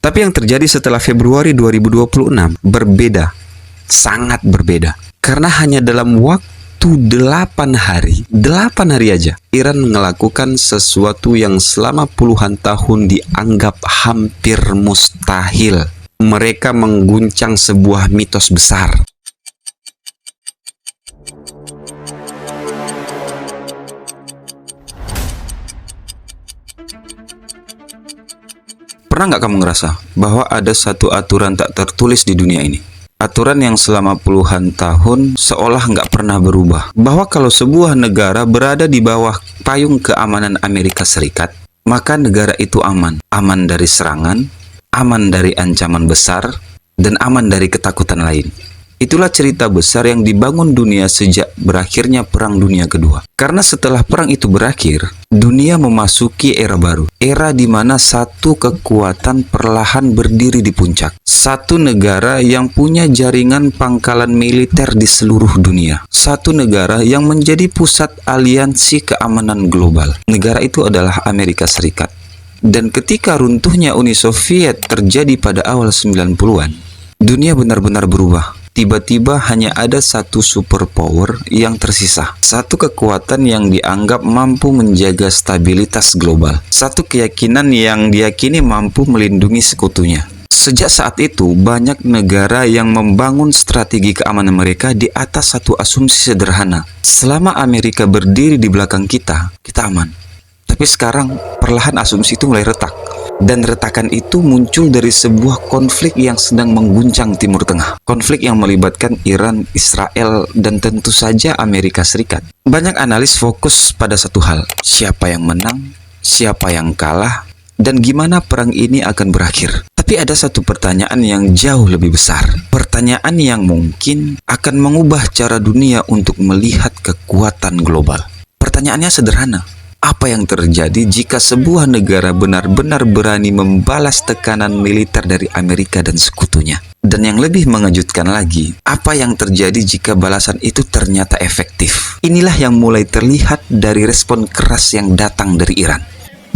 Tapi yang terjadi setelah Februari 2026 berbeda, sangat berbeda. Karena hanya dalam waktu 8 hari aja, Iran melakukan sesuatu yang selama puluhan tahun dianggap hampir mustahil. Mereka mengguncang sebuah mitos besar. Pernah nggak kamu ngerasa bahwa ada satu aturan tak tertulis di dunia ini? Aturan yang selama puluhan tahun seolah nggak pernah berubah. Bahwa kalau sebuah negara berada di bawah payung keamanan Amerika Serikat, maka negara itu aman. Aman dari serangan, aman dari ancaman besar, dan aman dari ketakutan lain. Itulah cerita besar yang dibangun dunia sejak berakhirnya Perang Dunia Kedua. Karena setelah perang itu berakhir, dunia memasuki era baru. Era di mana satu kekuatan perlahan berdiri di puncak. Satu negara yang punya jaringan pangkalan militer di seluruh dunia. Satu negara yang menjadi pusat aliansi keamanan global. Negara itu adalah Amerika Serikat. Dan ketika runtuhnya Uni Soviet terjadi pada awal 90-an, dunia benar-benar berubah. Tiba-tiba hanya ada satu superpower yang tersisa. Satu kekuatan yang dianggap mampu menjaga stabilitas global. Satu keyakinan yang diyakini mampu melindungi sekutunya. Sejak saat itu, banyak negara yang membangun strategi keamanan mereka di atas satu asumsi sederhana. Selama Amerika berdiri di belakang kita, kita aman. Tapi sekarang, perlahan asumsi itu mulai retak. Dan retakan itu muncul dari sebuah konflik yang sedang mengguncang Timur Tengah. Konflik yang melibatkan Iran, Israel, dan tentu saja Amerika Serikat. Banyak analis fokus pada satu hal. Siapa yang menang, siapa yang kalah, dan gimana perang ini akan berakhir. Tapi ada satu pertanyaan yang jauh lebih besar. Pertanyaan yang mungkin akan mengubah cara dunia untuk melihat kekuatan global. Pertanyaannya sederhana. Apa yang terjadi jika sebuah negara benar-benar berani membalas tekanan militer dari Amerika dan sekutunya? Dan yang lebih mengejutkan lagi, apa yang terjadi jika balasan itu ternyata efektif? Inilah yang mulai terlihat dari respon keras yang datang dari Iran.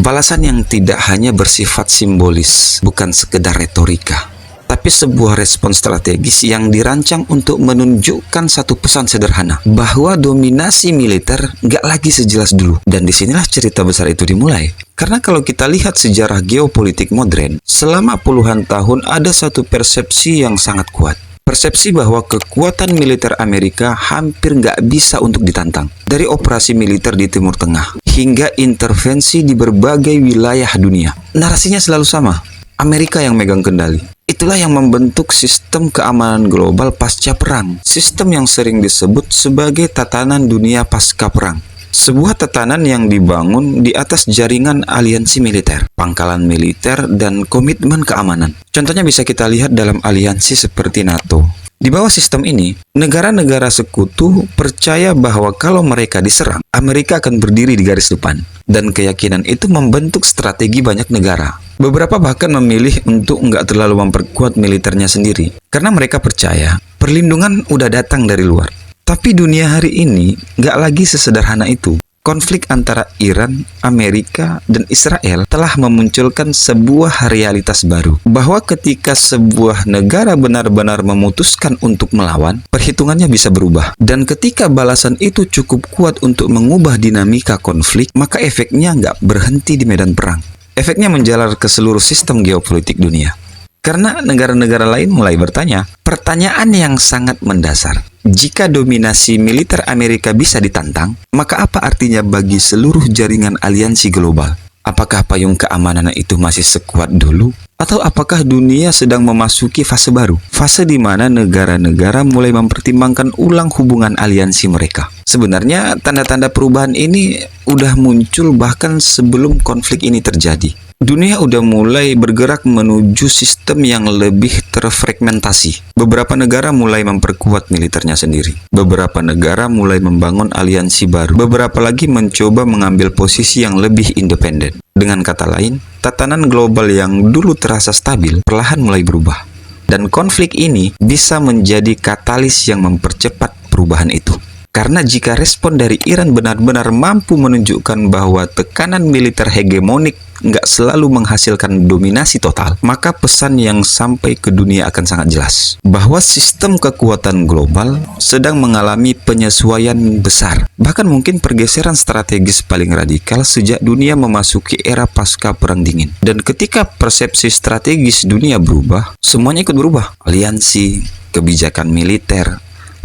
Balasan yang tidak hanya bersifat simbolis, bukan sekedar retorika, tapi sebuah respon strategis yang dirancang untuk menunjukkan satu pesan sederhana, bahwa dominasi militer nggak lagi sejelas dulu. Dan disinilah cerita besar itu dimulai. Karena kalau kita lihat sejarah geopolitik modern, selama puluhan tahun ada satu persepsi yang sangat kuat. Persepsi bahwa kekuatan militer Amerika hampir nggak bisa untuk ditantang. Dari operasi militer di Timur Tengah, hingga intervensi di berbagai wilayah dunia. Narasinya selalu sama. Amerika yang megang kendali. Itulah yang membentuk sistem keamanan global pasca perang. Sistem yang sering disebut sebagai tatanan dunia pasca perang. Sebuah tatanan yang dibangun di atas jaringan aliansi militer, pangkalan militer, dan komitmen keamanan. Contohnya bisa kita lihat dalam aliansi seperti NATO. Di bawah sistem ini, negara-negara sekutu percaya bahwa kalau mereka diserang, Amerika akan berdiri di garis depan. Dan keyakinan itu membentuk strategi banyak negara. Beberapa bahkan memilih untuk nggak terlalu memperkuat militernya sendiri. Karena mereka percaya perlindungan udah datang dari luar. Tapi dunia hari ini nggak lagi sesederhana itu. Konflik antara Iran, Amerika, dan Israel telah memunculkan sebuah realitas baru. Bahwa ketika sebuah negara benar-benar memutuskan untuk melawan, perhitungannya bisa berubah. Dan ketika balasan itu cukup kuat untuk mengubah dinamika konflik, maka efeknya nggak berhenti di medan perang. Efeknya menjalar ke seluruh sistem geopolitik dunia. Karena negara-negara lain mulai bertanya, pertanyaan yang sangat mendasar. Jika dominasi militer Amerika bisa ditantang, maka apa artinya bagi seluruh jaringan aliansi global? Apakah payung keamanan itu masih sekuat dulu? Atau apakah dunia sedang memasuki fase baru? Fase di mana negara-negara mulai mempertimbangkan ulang hubungan aliansi mereka. Sebenarnya tanda-tanda perubahan ini udah muncul bahkan sebelum konflik ini terjadi. Dunia udah mulai bergerak menuju sistem yang lebih terfragmentasi. Beberapa negara mulai memperkuat militernya sendiri. Beberapa negara mulai membangun aliansi baru. Beberapa lagi mencoba mengambil posisi yang lebih independen. Dengan kata lain, tatanan global yang dulu terasa stabil perlahan mulai berubah. Dan konflik ini bisa menjadi katalis yang mempercepat perubahan itu. Karena jika respon dari Iran benar-benar mampu menunjukkan bahwa tekanan militer hegemonik nggak selalu menghasilkan dominasi total, maka pesan yang sampai ke dunia akan sangat jelas. Bahwa sistem kekuatan global sedang mengalami penyesuaian besar. Bahkan mungkin pergeseran strategis paling radikal sejak dunia memasuki era pasca Perang Dingin. Dan ketika persepsi strategis dunia berubah, semuanya ikut berubah. Aliansi, kebijakan militer,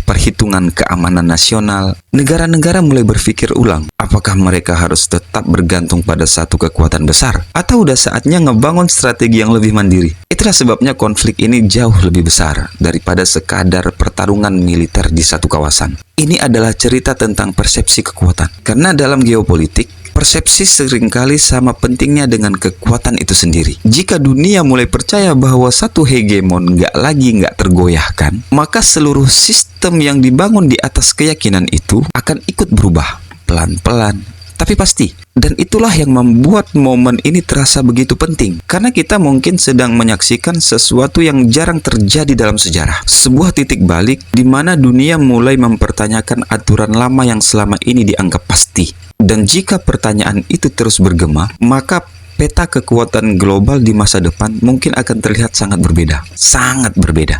perhitungan keamanan nasional, negara-negara mulai berpikir ulang, apakah mereka harus tetap bergantung pada satu kekuatan besar, atau udah saatnya ngebangun strategi yang lebih mandiri. Itulah sebabnya konflik ini jauh lebih besar daripada sekadar pertarungan militer di satu kawasan. Ini adalah cerita tentang persepsi kekuatan. Karena dalam geopolitik, persepsi seringkali sama pentingnya dengan kekuatan itu sendiri. Jika dunia mulai percaya bahwa satu hegemon nggak tergoyahkan, maka seluruh sistem yang dibangun di atas keyakinan itu akan ikut berubah, pelan-pelan, tapi pasti. Dan itulah yang membuat momen ini terasa begitu penting. Karena kita mungkin sedang menyaksikan sesuatu yang jarang terjadi dalam sejarah. Sebuah titik balik di mana dunia mulai mempertanyakan aturan lama yang selama ini dianggap pasti. Dan jika pertanyaan itu terus bergema, maka peta kekuatan global di masa depan mungkin akan terlihat sangat berbeda. Sangat berbeda.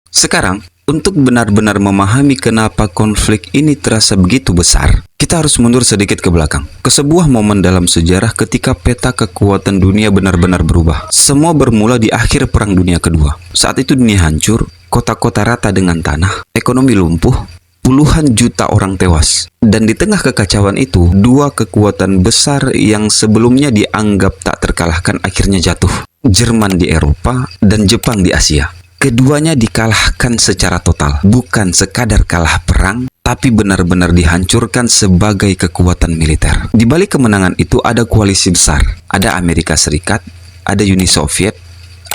Sekarang, untuk benar-benar memahami kenapa konflik ini terasa begitu besar, kita harus mundur sedikit ke belakang, ke sebuah momen dalam sejarah ketika peta kekuatan dunia benar-benar berubah. Semua bermula di akhir Perang Dunia Kedua. Saat itu dunia hancur, kota-kota rata dengan tanah, ekonomi lumpuh, puluhan juta orang tewas. Dan di tengah kekacauan itu, dua kekuatan besar yang sebelumnya dianggap tak terkalahkan akhirnya jatuh. Jerman di Eropa dan Jepang di Asia. Keduanya dikalahkan secara total, bukan sekadar kalah perang, tapi benar-benar dihancurkan sebagai kekuatan militer. Di balik kemenangan itu ada koalisi besar, ada Amerika Serikat, ada Uni Soviet,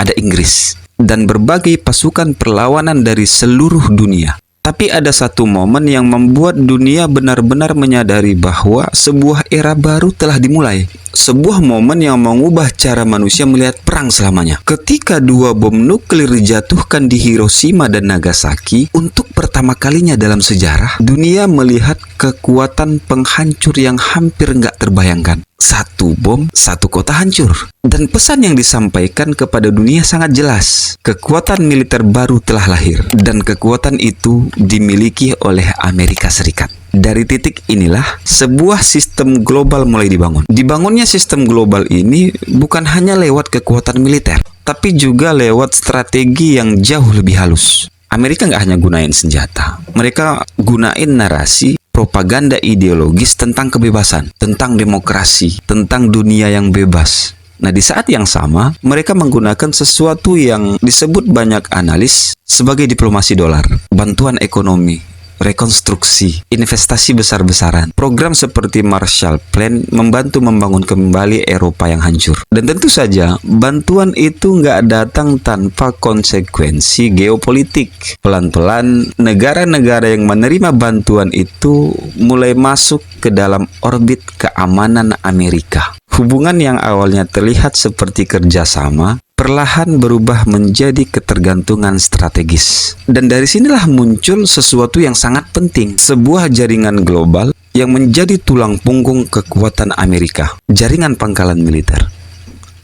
ada Inggris, dan berbagai pasukan perlawanan dari seluruh dunia. Tapi ada satu momen yang membuat dunia benar-benar menyadari bahwa sebuah era baru telah dimulai. Sebuah momen yang mengubah cara manusia melihat perang selamanya. Ketika dua bom nuklir dijatuhkan di Hiroshima dan Nagasaki, untuk pertama kalinya dalam sejarah, dunia melihat kekuatan penghancur yang hampir nggak terbayangkan. Satu bom, satu kota hancur. Dan pesan yang disampaikan kepada dunia sangat jelas. Kekuatan militer baru telah lahir. Dan kekuatan itu dimiliki oleh Amerika Serikat. Dari titik inilah, sebuah sistem global mulai dibangun. Dibangunnya sistem global ini bukan hanya lewat kekuatan militer, tapi juga lewat strategi yang jauh lebih halus. Amerika nggak hanya gunain senjata. Mereka gunain narasi, propaganda ideologis tentang kebebasan, tentang demokrasi, tentang dunia yang bebas. Nah, di saat yang sama, mereka menggunakan sesuatu yang disebut banyak analis sebagai diplomasi dolar, bantuan ekonomi, rekonstruksi, investasi besar-besaran. Program seperti Marshall Plan membantu membangun kembali Eropa yang hancur. Dan tentu saja, bantuan itu nggak datang tanpa konsekuensi geopolitik. Pelan-pelan, negara-negara yang menerima bantuan itu mulai masuk ke dalam orbit keamanan Amerika. Hubungan yang awalnya terlihat seperti kerjasama, perlahan berubah menjadi ketergantungan strategis. Dan dari sinilah muncul sesuatu yang sangat penting, sebuah jaringan global yang menjadi tulang punggung kekuatan Amerika, jaringan pangkalan militer.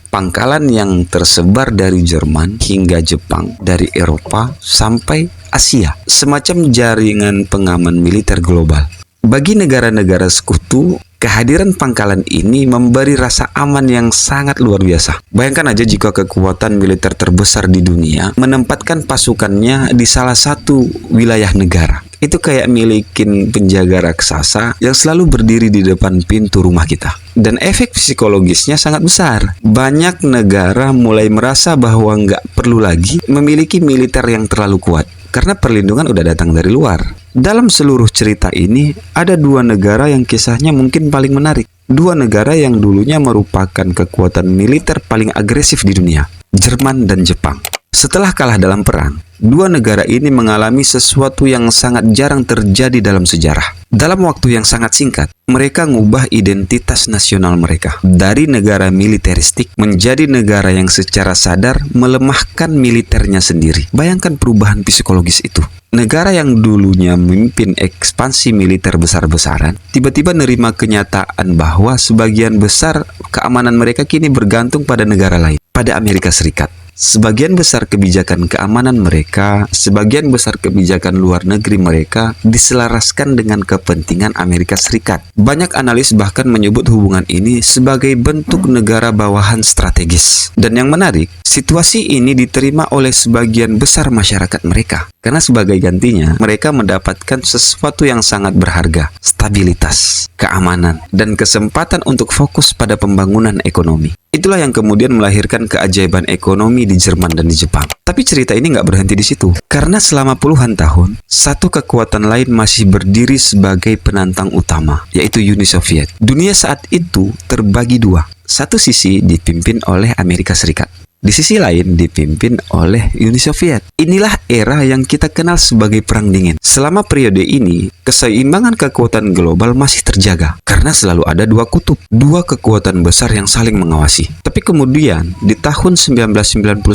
Pangkalan yang tersebar dari Jerman hingga Jepang, dari Eropa sampai Asia, semacam jaringan pengaman militer global. Bagi negara-negara sekutu, kehadiran pangkalan ini memberi rasa aman yang sangat luar biasa. Bayangkan aja jika kekuatan militer terbesar di dunia menempatkan pasukannya di salah satu wilayah negara. Itu kayak milikin penjaga raksasa yang selalu berdiri di depan pintu rumah kita. Dan efek psikologisnya sangat besar. Banyak negara mulai merasa bahwa nggak perlu lagi memiliki militer yang terlalu kuat, karena perlindungan udah datang dari luar. Dalam seluruh cerita ini, ada dua negara yang kisahnya mungkin paling menarik. Dua negara yang dulunya merupakan kekuatan militer paling agresif di dunia, Jerman dan Jepang. Setelah kalah dalam perang, Dua negara ini mengalami sesuatu yang sangat jarang terjadi dalam sejarah. Dalam waktu yang sangat singkat, mereka mengubah identitas nasional mereka dari negara militeristik menjadi negara yang secara sadar melemahkan militernya sendiri. Bayangkan perubahan psikologis itu. Negara yang dulunya memimpin ekspansi militer besar-besaran, tiba-tiba menerima kenyataan bahwa sebagian besar keamanan mereka kini bergantung pada negara lain, pada Amerika Serikat. Sebagian besar kebijakan keamanan mereka, sebagian besar kebijakan luar negeri mereka diselaraskan dengan kepentingan Amerika Serikat. Banyak analis bahkan menyebut hubungan ini sebagai bentuk negara bawahan strategis. Dan yang menarik, situasi ini diterima oleh sebagian besar masyarakat mereka. Karena sebagai gantinya, mereka mendapatkan sesuatu yang sangat berharga, stabilitas, keamanan, dan kesempatan untuk fokus pada pembangunan ekonomi. Itulah yang kemudian melahirkan keajaiban ekonomi di Jerman dan di Jepang. Tapi cerita ini nggak berhenti di situ. Karena selama puluhan tahun, satu kekuatan lain masih berdiri sebagai penantang utama, yaitu Uni Soviet. Dunia saat itu terbagi dua. Satu sisi dipimpin oleh Amerika Serikat. Di sisi lain dipimpin oleh Uni Soviet. Inilah era yang kita kenal sebagai Perang Dingin. Selama periode ini, keseimbangan kekuatan global masih terjaga. Karena selalu ada dua kutub, dua kekuatan besar yang saling mengawasi. Tapi kemudian, di tahun 1991,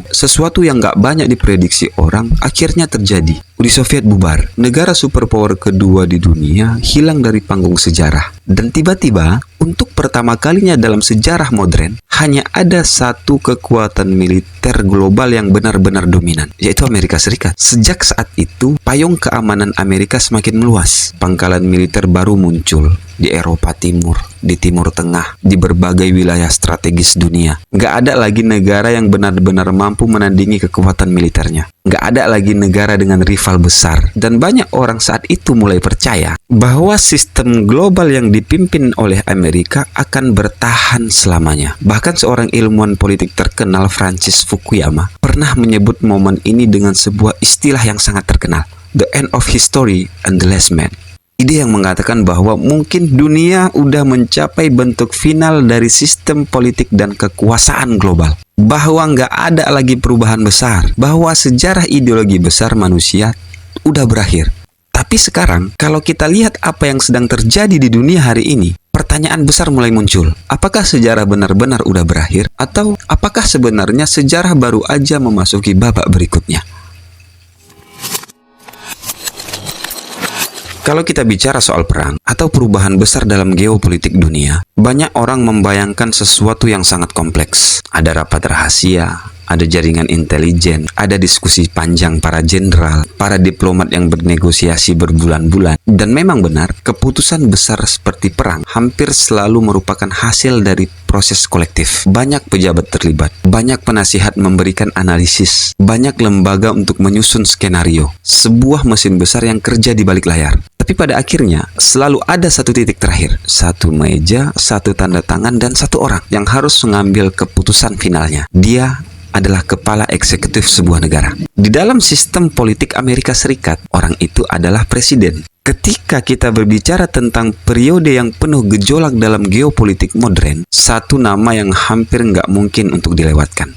sesuatu yang gak banyak diprediksi orang akhirnya terjadi. Uni Soviet bubar. Negara superpower kedua di dunia hilang dari panggung sejarah. Dan tiba-tiba, untuk pertama kalinya dalam sejarah modern, hanya ada satu kekuatan militer global yang benar-benar dominan, yaitu Amerika Serikat. Sejak saat itu, payung keamanan Amerika semakin meluas. Pangkalan militer baru muncul di Eropa Timur, di Timur Tengah, di berbagai wilayah strategis dunia. Nggak ada lagi negara yang benar-benar mampu menandingi kekuatan militernya. Nggak ada lagi negara dengan rival besar. Dan banyak orang saat itu mulai percaya bahwa sistem global yang dipimpin oleh Amerika akan bertahan selamanya. Bahkan seorang ilmuwan politik terkenal, Francis Fukuyama, pernah menyebut momen ini dengan sebuah istilah yang sangat terkenal, the end of history and the last man. Ide yang mengatakan bahwa mungkin dunia udah mencapai bentuk final dari sistem politik dan kekuasaan global. Bahwa nggak ada lagi perubahan besar. Bahwa sejarah ideologi besar manusia udah berakhir. Tapi sekarang, kalau kita lihat apa yang sedang terjadi di dunia hari ini, pertanyaan besar mulai muncul. Apakah sejarah benar-benar udah berakhir? Atau apakah sebenarnya sejarah baru aja memasuki babak berikutnya? Kalau kita bicara soal perang atau perubahan besar dalam geopolitik dunia, banyak orang membayangkan sesuatu yang sangat kompleks. Ada rapat rahasia, ada jaringan intelijen, ada diskusi panjang para jenderal, para diplomat yang bernegosiasi berbulan-bulan. Dan memang benar, keputusan besar seperti perang hampir selalu merupakan hasil dari proses kolektif. Banyak pejabat terlibat, banyak penasihat memberikan analisis, banyak lembaga untuk menyusun skenario. Sebuah mesin besar yang kerja di balik layar. Tapi pada akhirnya, selalu ada satu titik terakhir. Satu meja, satu tanda tangan, dan satu orang yang harus mengambil keputusan finalnya. Dia adalah kepala eksekutif sebuah negara. Di dalam sistem politik Amerika Serikat, orang itu adalah presiden. Ketika kita berbicara tentang periode yang penuh gejolak dalam geopolitik modern, satu nama yang hampir nggak mungkin untuk dilewatkan.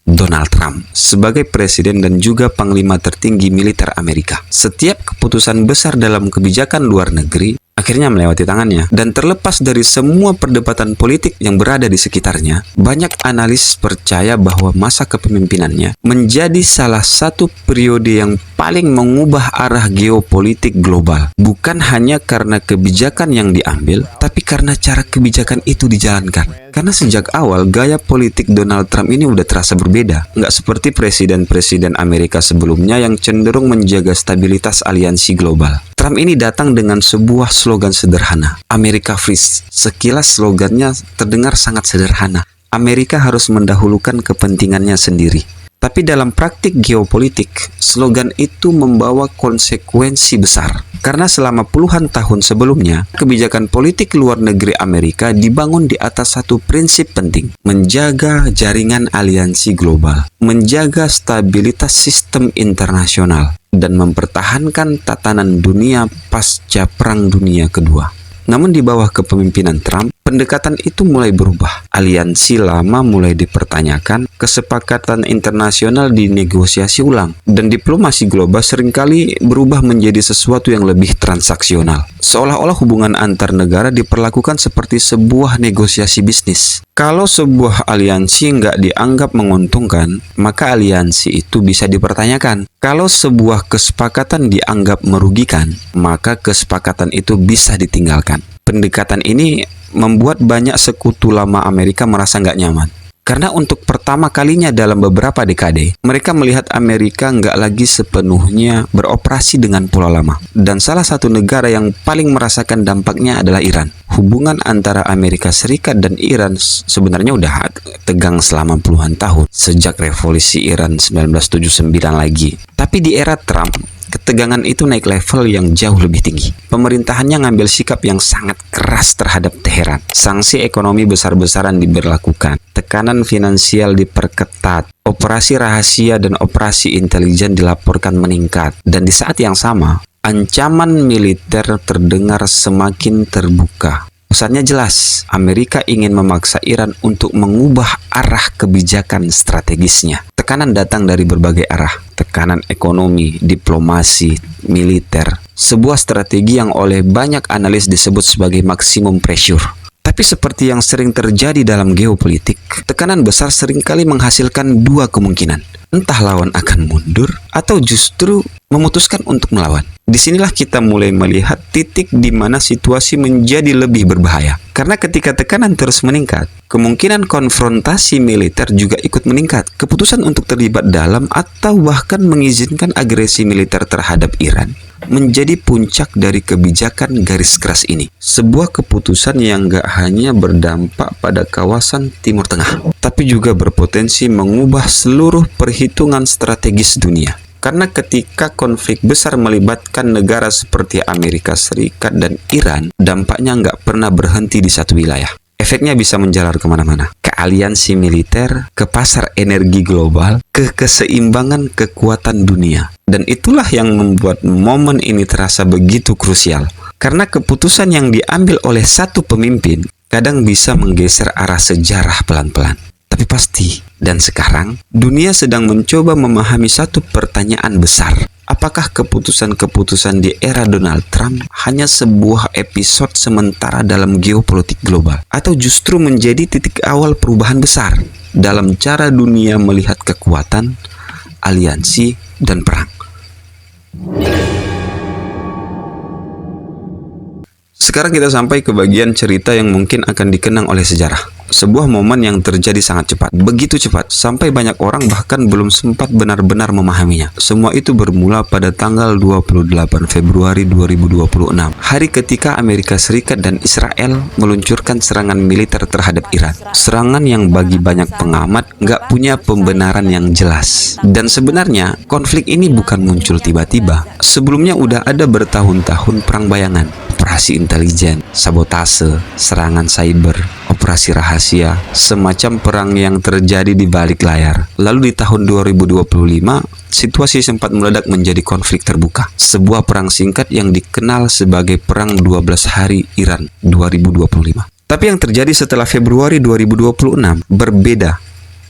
Donald Trump sebagai presiden dan juga panglima tertinggi militer Amerika. Setiap keputusan besar dalam kebijakan luar negeri akhirnya melewati tangannya. Dan terlepas dari semua perdebatan politik yang berada di sekitarnya, banyak analis percaya bahwa masa kepemimpinannya menjadi salah satu periode yang paling mengubah arah geopolitik global. Bukan hanya karena kebijakan yang diambil, tapi karena cara kebijakan itu dijalankan. Karena sejak awal, gaya politik Donald Trump ini udah terasa berbeda. Nggak seperti presiden-presiden Amerika sebelumnya yang cenderung menjaga stabilitas aliansi global. Trump ini datang dengan sebuah slogan sederhana, America First. Sekilas slogannya terdengar sangat sederhana. Amerika harus mendahulukan kepentingannya sendiri. Tapi dalam praktik geopolitik, slogan itu membawa konsekuensi besar. Karena selama puluhan tahun sebelumnya, kebijakan politik luar negeri Amerika dibangun di atas satu prinsip penting. Menjaga jaringan aliansi global, menjaga stabilitas sistem internasional, dan mempertahankan tatanan dunia pasca Perang Dunia Kedua. Namun di bawah kepemimpinan Trump, pendekatan itu mulai berubah. Aliansi lama mulai dipertanyakan, kesepakatan internasional dinegosiasi ulang, dan diplomasi global seringkali berubah menjadi sesuatu yang lebih transaksional. Seolah-olah hubungan antar negara diperlakukan seperti sebuah negosiasi bisnis. Kalau sebuah aliansi nggak dianggap menguntungkan, maka aliansi itu bisa dipertanyakan. Kalau sebuah kesepakatan dianggap merugikan, maka kesepakatan itu bisa ditinggalkan. Pendekatan ini membuat banyak sekutu lama Amerika merasa nggak nyaman. Karena untuk pertama kalinya dalam beberapa dekade, mereka melihat Amerika nggak lagi sepenuhnya beroperasi dengan pola lama. Dan salah satu negara yang paling merasakan dampaknya adalah Iran. Hubungan antara Amerika Serikat dan Iran sebenarnya udah tegang selama puluhan tahun. Sejak revolusi Iran 1979 lagi. Tapi di era Trump, ketegangan itu naik level yang jauh lebih tinggi. Pemerintahannya ngambil sikap yang sangat keras terhadap Teheran. Sanksi ekonomi besar-besaran diberlakukan. Tekanan finansial diperketat. Operasi rahasia dan operasi intelijen dilaporkan meningkat. Dan di saat yang sama, ancaman militer terdengar semakin terbuka. Pesannya jelas, Amerika ingin memaksa Iran untuk mengubah arah kebijakan strategisnya. Tekanan datang dari berbagai arah, tekanan ekonomi, diplomasi, militer. Sebuah strategi yang oleh banyak analis disebut sebagai maximum pressure. Tapi seperti yang sering terjadi dalam geopolitik, tekanan besar seringkali menghasilkan dua kemungkinan. Entah lawan akan mundur, atau justru memutuskan untuk melawan. Disinilah kita mulai melihat titik di mana situasi menjadi lebih berbahaya. Karena ketika tekanan terus meningkat, kemungkinan konfrontasi militer juga ikut meningkat. Keputusan untuk terlibat dalam atau bahkan mengizinkan agresi militer terhadap Iran menjadi puncak dari kebijakan garis keras ini. Sebuah keputusan yang gak hanya berdampak pada kawasan Timur Tengah, tapi juga berpotensi mengubah seluruh perhitungan strategis dunia. Karena ketika konflik besar melibatkan negara seperti Amerika Serikat dan Iran, dampaknya nggak pernah berhenti di satu wilayah. Efeknya bisa menjalar kemana-mana. Ke aliansi militer, ke pasar energi global, ke keseimbangan kekuatan dunia. Dan itulah yang membuat momen ini terasa begitu krusial. Karena keputusan yang diambil oleh satu pemimpin kadang bisa menggeser arah sejarah pelan-pelan. Tapi pasti, dan sekarang, dunia sedang mencoba memahami satu pertanyaan besar. Apakah keputusan-keputusan di era Donald Trump hanya sebuah episode sementara dalam geopolitik global? Atau justru menjadi titik awal perubahan besar dalam cara dunia melihat kekuatan, aliansi, dan perang? Sekarang kita sampai ke bagian cerita yang mungkin akan dikenang oleh sejarah. Sebuah momen yang terjadi sangat cepat, begitu cepat, sampai banyak orang bahkan belum sempat benar-benar memahaminya. Semua itu bermula pada tanggal 28 Februari 2026, hari ketika Amerika Serikat dan Israel meluncurkan serangan militer terhadap Iran. Serangan yang bagi banyak pengamat nggak punya pembenaran yang jelas. Dan sebenarnya, konflik ini bukan muncul tiba-tiba. Sebelumnya udah ada bertahun-tahun perang bayangan. Operasi intelijen, sabotase, serangan cyber, operasi rahasia, semacam perang yang terjadi di balik layar. Lalu di tahun 2025, situasi sempat meledak menjadi konflik terbuka. Sebuah perang singkat yang dikenal sebagai Perang 12 Hari Iran 2025. Tapi yang terjadi setelah Februari 2026 berbeda,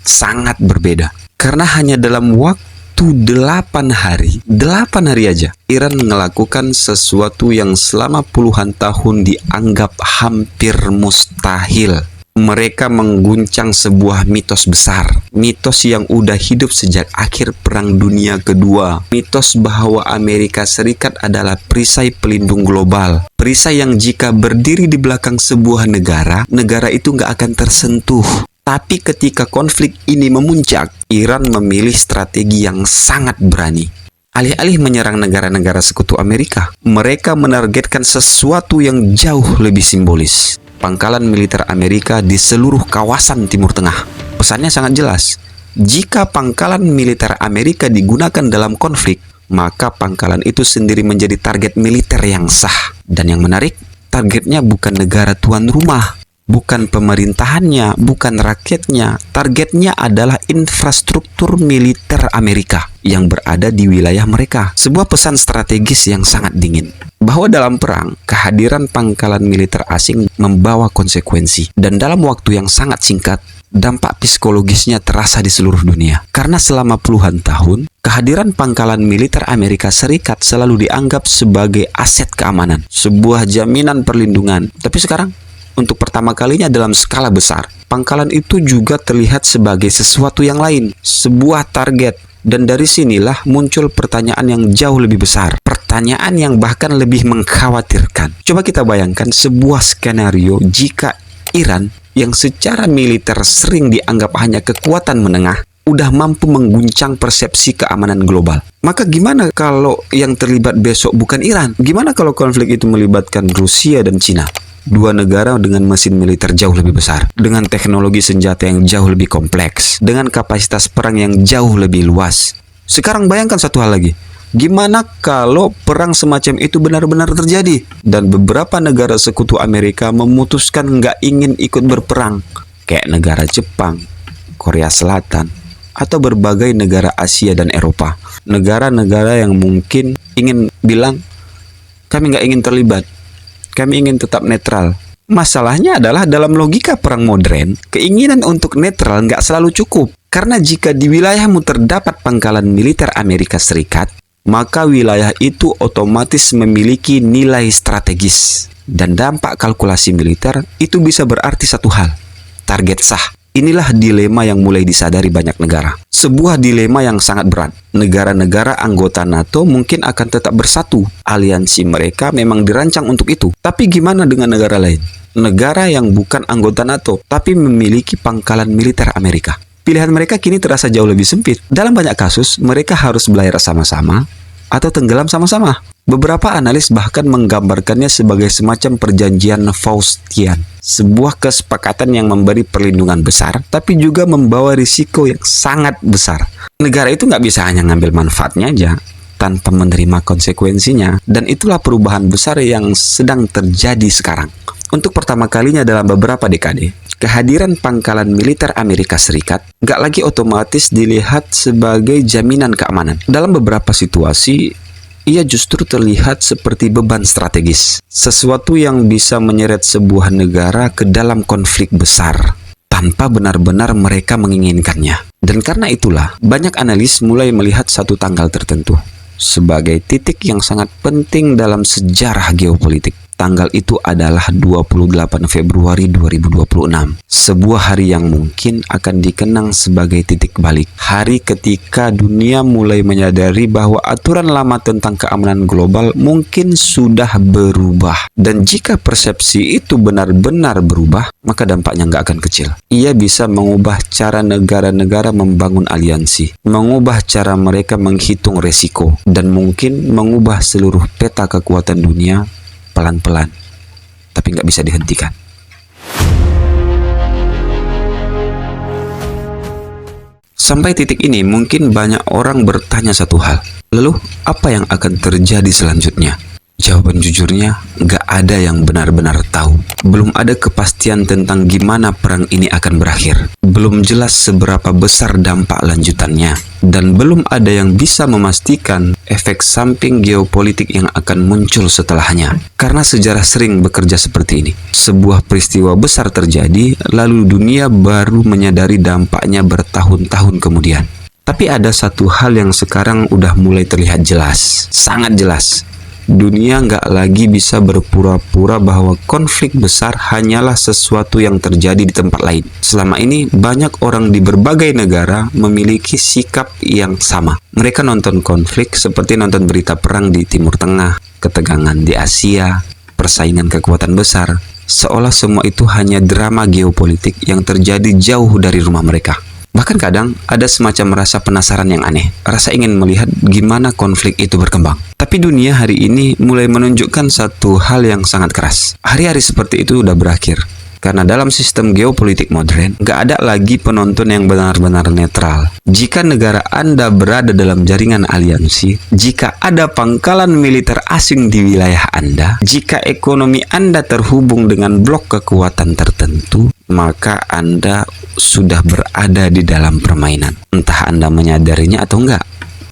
sangat berbeda. Karena hanya dalam waktu 8 hari aja, Iran melakukan sesuatu yang selama puluhan tahun dianggap hampir mustahil. Mereka mengguncang sebuah mitos besar, mitos yang udah hidup sejak akhir Perang Dunia Kedua, mitos bahwa Amerika Serikat adalah perisai pelindung global, perisai yang jika berdiri di belakang sebuah negara, negara itu nggak akan tersentuh. Tapi ketika konflik ini memuncak, Iran memilih strategi yang sangat berani. Alih-alih menyerang negara-negara sekutu Amerika, mereka menargetkan sesuatu yang jauh lebih simbolis. Pangkalan militer Amerika di seluruh kawasan Timur Tengah. Pesannya sangat jelas. Jika pangkalan militer Amerika digunakan dalam konflik, maka pangkalan itu sendiri menjadi target militer yang sah. Dan yang menarik, targetnya bukan negara tuan rumah, bukan pemerintahannya, bukan rakyatnya. Targetnya adalah infrastruktur militer Amerika yang berada di wilayah mereka. Sebuah pesan strategis yang sangat dingin, bahwa dalam perang, kehadiran pangkalan militer asing membawa konsekuensi. Dan dalam waktu yang sangat singkat, dampak psikologisnya terasa di seluruh dunia. Karena selama puluhan tahun, kehadiran pangkalan militer Amerika Serikat selalu dianggap sebagai aset keamanan, sebuah jaminan perlindungan. Tapi sekarang, untuk pertama kalinya dalam skala besar, pangkalan itu juga terlihat sebagai sesuatu yang lain, sebuah target. Dan dari sinilah muncul pertanyaan yang jauh lebih besar, pertanyaan yang bahkan lebih mengkhawatirkan. Coba kita bayangkan sebuah skenario jika Iran yang secara militer sering dianggap hanya kekuatan menengah, udah mampu mengguncang persepsi keamanan global. Maka gimana kalau yang terlibat besok bukan Iran? Gimana kalau konflik itu melibatkan Rusia dan Cina? Dua negara dengan mesin militer jauh lebih besar, dengan teknologi senjata yang jauh lebih kompleks, dengan kapasitas perang yang jauh lebih luas. Sekarang bayangkan satu hal lagi. Gimana kalau perang semacam itu benar-benar terjadi dan beberapa negara sekutu Amerika memutuskan nggak ingin ikut berperang, kayak negara Jepang, Korea Selatan, atau berbagai negara Asia dan Eropa. Negara-negara yang mungkin ingin bilang, kami nggak ingin terlibat, kami ingin tetap netral. Masalahnya adalah dalam logika perang modern, keinginan untuk netral nggak selalu cukup. Karena jika di wilayahmu terdapat pangkalan militer Amerika Serikat, maka wilayah itu otomatis memiliki nilai strategis. Dan dampak kalkulasi militer itu bisa berarti satu hal, target sah. Inilah dilema yang mulai disadari banyak negara. Sebuah dilema yang sangat berat. Negara-negara anggota NATO mungkin akan tetap bersatu. Aliansi mereka memang dirancang untuk itu. Tapi gimana dengan negara lain? Negara yang bukan anggota NATO, tapi memiliki pangkalan militer Amerika. Pilihan mereka kini terasa jauh lebih sempit. Dalam banyak kasus, mereka harus belayar sama-sama atau tenggelam sama-sama. Beberapa analis bahkan menggambarkannya sebagai semacam perjanjian Faustian, sebuah kesepakatan yang memberi perlindungan besar, tapi juga membawa risiko yang sangat besar. Negara itu nggak bisa hanya ngambil manfaatnya aja, tanpa menerima konsekuensinya. Dan itulah perubahan besar yang sedang terjadi sekarang. Untuk pertama kalinya dalam beberapa dekade, kehadiran pangkalan militer Amerika Serikat nggak lagi otomatis dilihat sebagai jaminan keamanan. Dalam beberapa situasi, ia justru terlihat seperti beban strategis. Sesuatu yang bisa menyeret sebuah negara ke dalam konflik besar tanpa benar-benar mereka menginginkannya. Dan karena itulah, banyak analis mulai melihat satu tanggal tertentu sebagai titik yang sangat penting dalam sejarah geopolitik. Tanggal itu adalah 28 Februari 2026. Sebuah hari yang mungkin akan dikenang sebagai titik balik. Hari ketika dunia mulai menyadari bahwa aturan lama tentang keamanan global mungkin sudah berubah. Dan jika persepsi itu benar-benar berubah, maka dampaknya nggak akan kecil. Ia bisa mengubah cara negara-negara membangun aliansi, mengubah cara mereka menghitung resiko, dan mungkin mengubah seluruh peta kekuatan dunia pelan-pelan, tapi nggak bisa dihentikan. Sampai titik ini mungkin banyak orang bertanya satu hal, lalu apa yang akan terjadi selanjutnya? Jawaban jujurnya, nggak ada yang benar-benar tahu. Belum ada kepastian tentang gimana perang ini akan berakhir. Belum jelas seberapa besar dampak lanjutannya. Dan belum ada yang bisa memastikan efek samping geopolitik yang akan muncul setelahnya. Karena sejarah sering bekerja seperti ini. Sebuah peristiwa besar terjadi, lalu dunia baru menyadari dampaknya bertahun-tahun kemudian. Tapi ada satu hal yang sekarang udah mulai terlihat jelas, sangat jelas. Dunia nggak lagi bisa berpura-pura bahwa konflik besar hanyalah sesuatu yang terjadi di tempat lain. Selama ini, banyak orang di berbagai negara memiliki sikap yang sama. Mereka nonton konflik seperti nonton berita perang di Timur Tengah, ketegangan di Asia, persaingan kekuatan besar, seolah semua itu hanya drama geopolitik yang terjadi jauh dari rumah mereka. Bahkan kadang ada semacam rasa penasaran yang aneh, rasa ingin melihat gimana konflik itu berkembang. Tapi dunia hari ini mulai menunjukkan satu hal yang sangat keras. Hari-hari seperti itu udah berakhir. Karena dalam sistem geopolitik modern, nggak ada lagi penonton yang benar-benar netral. Jika negara Anda berada dalam jaringan aliansi, jika ada pangkalan militer asing di wilayah Anda, jika ekonomi Anda terhubung dengan blok kekuatan tertentu, maka Anda sudah berada di dalam permainan. Entah Anda menyadarinya atau enggak.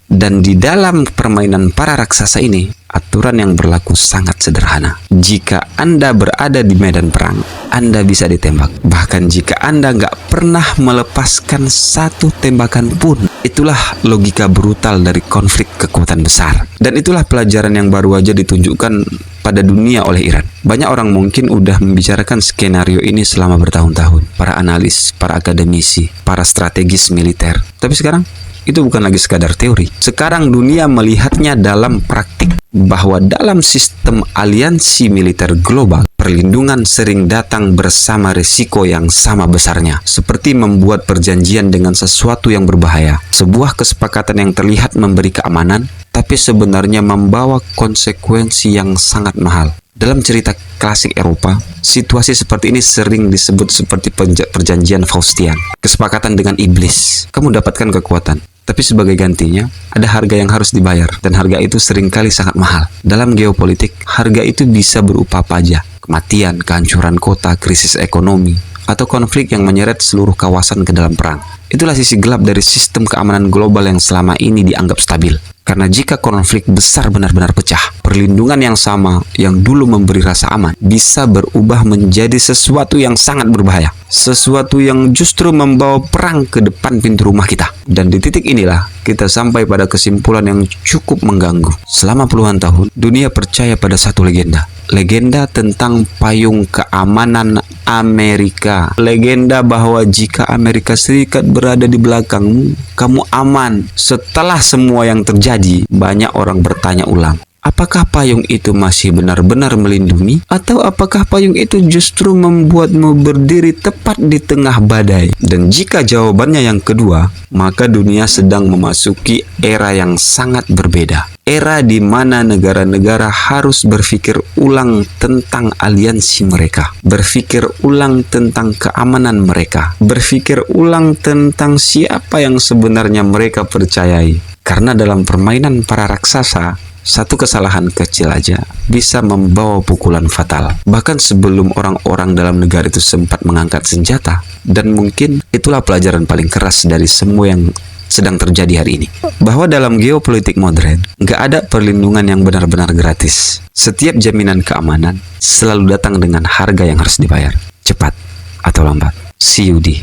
Dan di dalam permainan para raksasa ini, aturan yang berlaku sangat sederhana. Jika Anda berada di medan perang, Anda bisa ditembak. Bahkan jika Anda nggak pernah melepaskan satu tembakan pun. Itulah logika brutal dari konflik kekuatan besar. Dan itulah pelajaran yang baru aja ditunjukkan pada dunia oleh Iran. Banyak orang mungkin udah membicarakan skenario ini selama bertahun-tahun. Para analis, para akademisi, para strategis militer. Tapi sekarang itu bukan lagi sekadar teori. Sekarang dunia melihatnya dalam praktik, bahwa dalam sistem aliansi militer global, perlindungan sering datang bersama risiko yang sama besarnya. Seperti membuat perjanjian dengan sesuatu yang berbahaya. Sebuah kesepakatan yang terlihat memberi keamanan, tapi sebenarnya membawa konsekuensi yang sangat mahal. Dalam cerita klasik Eropa, situasi seperti ini sering disebut seperti perjanjian Faustian. Kesepakatan dengan iblis. Kamu dapatkan kekuatan, tapi sebagai gantinya, ada harga yang harus dibayar. Dan harga itu seringkali sangat mahal. Dalam geopolitik, harga itu bisa berupa pajak, kematian, kehancuran kota, krisis ekonomi, atau konflik yang menyeret seluruh kawasan ke dalam perang. Itulah sisi gelap dari sistem keamanan global yang selama ini dianggap stabil. Karena jika konflik besar benar-benar pecah, perlindungan yang sama yang dulu memberi rasa aman bisa berubah menjadi sesuatu yang sangat berbahaya. Sesuatu yang justru membawa perang ke depan pintu rumah kita. Dan di titik inilah kita sampai pada kesimpulan yang cukup mengganggu. Selama puluhan tahun, dunia percaya pada satu legenda. Legenda tentang payung keamanan Amerika. Legenda bahwa jika Amerika Serikat berada di belakangmu, kamu aman. Setelah semua yang terjadi, banyak orang bertanya ulang, apakah payung itu masih benar-benar melindungi? Atau apakah payung itu justru membuatmu berdiri tepat di tengah badai? Dan jika jawabannya yang kedua, maka dunia sedang memasuki era yang sangat berbeda. Era di mana negara-negara harus berpikir ulang tentang aliansi mereka, berpikir ulang tentang keamanan mereka, berpikir ulang tentang siapa yang sebenarnya mereka percayai. Karena dalam permainan para raksasa, satu kesalahan kecil aja bisa membawa pukulan fatal. Bahkan sebelum orang-orang dalam negara itu sempat mengangkat senjata. Dan mungkin itulah pelajaran paling keras dari semua yang sedang terjadi hari ini. Bahwa dalam geopolitik modern, nggak ada perlindungan yang benar-benar gratis. Setiap jaminan keamanan selalu datang dengan harga yang harus dibayar. Cepat atau lambat. See you di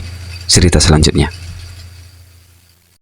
cerita selanjutnya.